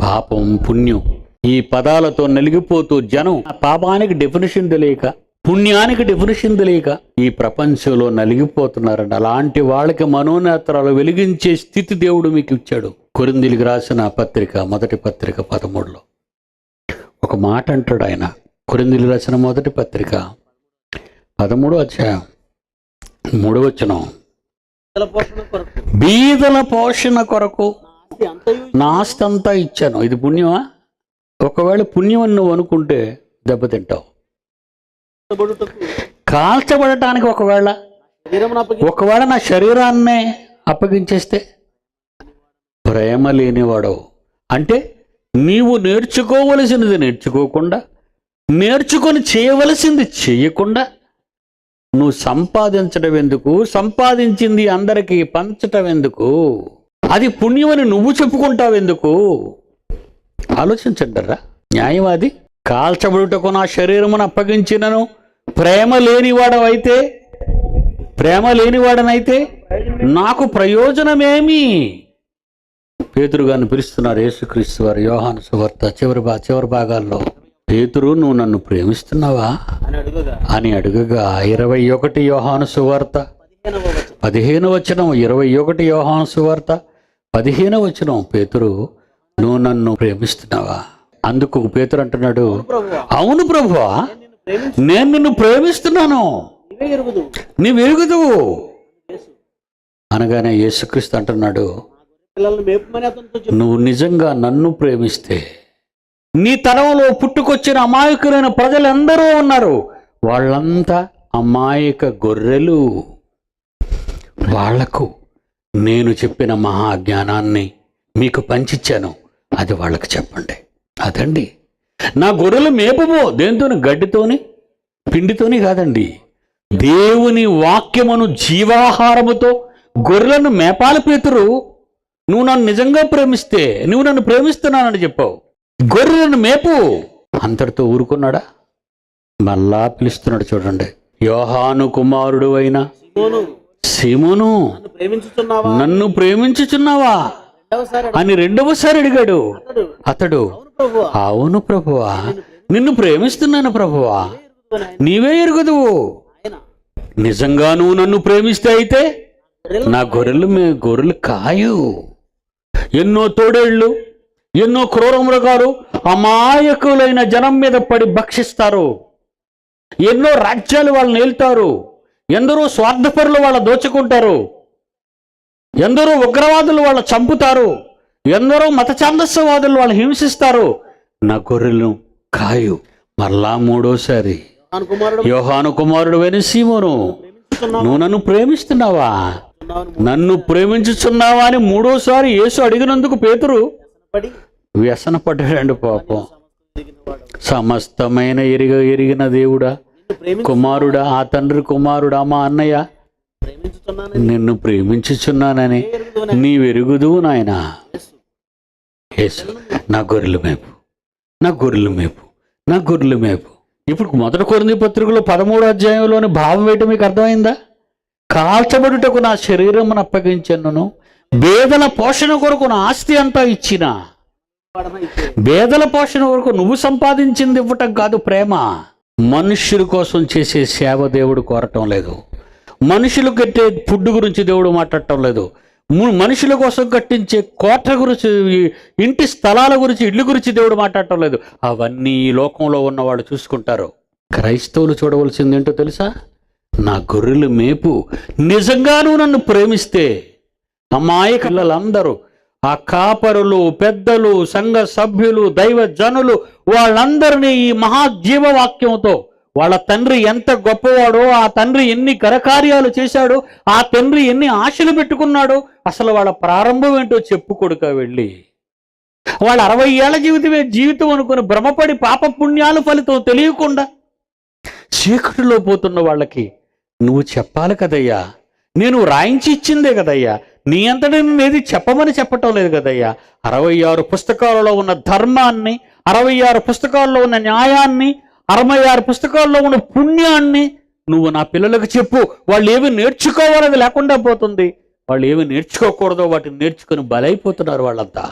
పాపం పుణ్యం ఈ పదాలతో నలిగిపోతూ జనం పాపానికి డెఫినేషన్ తెలియక, పుణ్యానికి డెఫినేషన్ తెలియక ఈ ప్రపంచంలో నలిగిపోతున్నారండి. అలాంటి వాళ్ళకి మనోనేత్రాలు వెలిగించే స్థితి దేవుడు మీకు ఇచ్చాడు. కొరింథీయులకు రాసిన పత్రిక, మొదటి పత్రిక 13లో ఒక మాట అంటాడు ఆయన. కొరింథీయులకు రాసిన మొదటి పత్రిక 13వ అధ్యాయం 3వ వచనం, బీదల పోషణ కొరకు నా ఆస్తి అంతా ఇచ్చాను. ఇది పుణ్యమా? ఒకవేళ పుణ్యం అని నువ్వు అనుకుంటే దెబ్బతింటావు. కాల్చబడటానికి ఒకవేళ నా శరీరాన్నే అప్పగించేస్తే ప్రేమ లేనివాడవు. అంటే నీవు నేర్చుకోవలసినది నేర్చుకోకుండా, నేర్చుకొని చేయవలసింది చేయకుండా నువ్వు సంపాదించడం ఎందుకు? సంపాదించింది అందరికీ పంచటం ఎందుకు? అది పుణ్యమని నువ్వు చెప్పుకుంటావెందుకు? ఆలోచించండిరా న్యాయవాది. కాల్చబడుటకు నా శరీరమును అప్పగించినను ప్రేమ లేనివాడనైతే నాకు ప్రయోజనమేమి? పేతురు గారిని పిలుస్తున్నారు యేసుక్రీస్తు వారు యోహాను సువార్త చివరి భాగాల్లో. పేతురు, నువ్వు నన్ను ప్రేమిస్తున్నావా అని అడుగగా 21 యోహాను సువార్త 15వ వచనం, 21 యోహాను సువార్త 15వ వచనం, పేతురు నువ్వు నన్ను ప్రేమిస్తున్నావా? అందుకు పేతురు అంటున్నాడు, అవును ప్రభువా, నేను నిన్ను ప్రేమిస్తున్నాను, నీవు ఎరుగుదువు అనగానే యేసుక్రీస్తు అంటున్నాడు, నువ్వు నిజంగా నన్ను ప్రేమిస్తే నీ తరంలో పుట్టుకొచ్చిన అమాయకులైన ప్రజలందరూ ఉన్నారు, వాళ్ళంతా అమాయక గొర్రెలు. వాళ్లకు నేను చెప్పిన మహాజ్ఞానాన్ని మీకు పంచిచ్చాను, అది వాళ్ళకి చెప్పండి. అదండి నా గొర్రెలు మేపబో. దేంతోని? గడ్డితోని పిండితోని కాదండి, దేవుని వాక్యమును జీవాహారముతో గొర్రెలను మేపాలి. పేతురు, నువ్వు నన్ను నిజంగా ప్రేమిస్తే నువ్వు నన్ను ప్రేమిస్తున్నానని చెప్పావు, గొర్రెలను మేపు. అంతటితో ఊరుకున్నాడా? మళ్ళా పిలుస్తున్నాడు చూడండి. యోహాను కుమారుడు అయిన సీమోను, నన్ను ప్రేమించుచున్నావా అని రెండవసారి అడిగాడు. అతడు, అవును ప్రభువా, నిన్ను ప్రేమిస్తున్నాను ప్రభువా, నీవే ఎరుగుదువు. నిజంగా నువ్వు నన్ను ప్రేమిస్తే అయితే నా గొర్రెలు కాయు. ఎన్నో తోడేళ్లు, ఎన్నో క్రూర మృగాలు అమాయకులైన జనం మీద పడి భక్షిస్తారు. ఎన్నో రాజ్యాలు వాళ్ళని ఏళ్తారు. ఎందరో స్వార్థపరులు వాళ్ళ దోచుకుంటారు. ఎందరో ఉగ్రవాదులు వాళ్ళ చంపుతారు. ఎందరో మత ఛాందస్యవాదులు వాళ్ళు హింసిస్తారు. నా గొర్రెలను కాయు. మరలా మూడోసారి, యోహాను కుమారుడు అయిన సీమోను, నువ్వు నన్ను ప్రేమిస్తున్నావా, నన్ను ప్రేమించుచున్నావా అని మూడోసారి యేసు అడిగినందుకు పేతురు వ్యసనపడ్డాడండి. పాపం, సమస్తమైన ఎరిగిన దేవుడా, కుమారుడా, ఆ తండ్రి కుమారుడా, మా అన్నయ్య, నిన్ను ప్రేమించుచున్నానని నీవెరుగుదువు నాయనా. యేసు, నా గొర్రెలు మేపు, నా గొర్రెలు మేపు, నా గొర్రెలు మేపు. ఇప్పుడు మొదటి కొరింథీ పత్రికలో 13వ అధ్యాయంలోని భావం ఏంటో మీకు అర్థమైందా? కాల్చబడుటకు నా శరీరమును అప్పగించను, బేదల పోషణ కొరకు నా ఆస్తి అంతా ఇచ్చిన. బేదల పోషణ కొరకు నువ్వు సంపాదించింది ఇవ్వటం కాదు ప్రేమ. మనుష్యుల కోసం చేసే సేవ దేవుడు కోరటం లేదు. మనుషులు కట్టే ఫుడ్ గురించి దేవుడు మాట్లాడటం లేదు. మనుషుల కోసం కట్టించే కోట గురించి, ఇంటి స్థలాల గురించి, ఇళ్ళ గురించి దేవుడు మాట్లాడటం లేదు. అవన్నీ ఈ లోకంలో ఉన్నవాళ్ళు చూసుకుంటారు. క్రైస్తవులు చూడవలసింది ఏంటో తెలుసా? నా గొర్రెలు మేపు. నిజంగా నువ్వు నన్ను ప్రేమిస్తే అమాయక పిల్లలందరూ, ఆ కాపరులు, పెద్దలు, సంఘ సభ్యులు, దైవ జనులు, వాళ్ళందరినీ ఈ మహాజీవవాక్యంతో, వాళ్ళ తండ్రి ఎంత గొప్పవాడో, ఆ తండ్రి ఎన్ని కరకార్యాలు చేశాడో, ఆ తండ్రి ఎన్ని ఆశలు పెట్టుకున్నాడో, అసలు వాళ్ళ ప్రారంభం ఏంటో చెప్పుకొడుక వెళ్ళి. వాళ్ళ 60 ఏళ్ల జీవితం అనుకుని భ్రమపడి పాప పుణ్యాల ఫలితం తెలియకుండా చీకటిలో పోతున్న వాళ్ళకి నువ్వు చెప్పాలి కదయ్యా. నేను రాయించి ఇచ్చిందే కదయ్యా, నీ అంతటి నేనేది చెప్పమని చెప్పటం లేదు కదయ్యా. 66 పుస్తకాలలో ఉన్న ధర్మాన్ని, 66 పుస్తకాల్లో ఉన్న న్యాయాన్ని, 66 పుస్తకాల్లో ఉన్న పుణ్యాన్ని నువ్వు నా పిల్లలకు చెప్పు. వాళ్ళు ఏమి నేర్చుకోవాలది లేకుండా పోతుంది. వాళ్ళు ఏమి నేర్చుకోకూడదో వాటిని నేర్చుకుని బలైపోతున్నారు వాళ్ళంతా.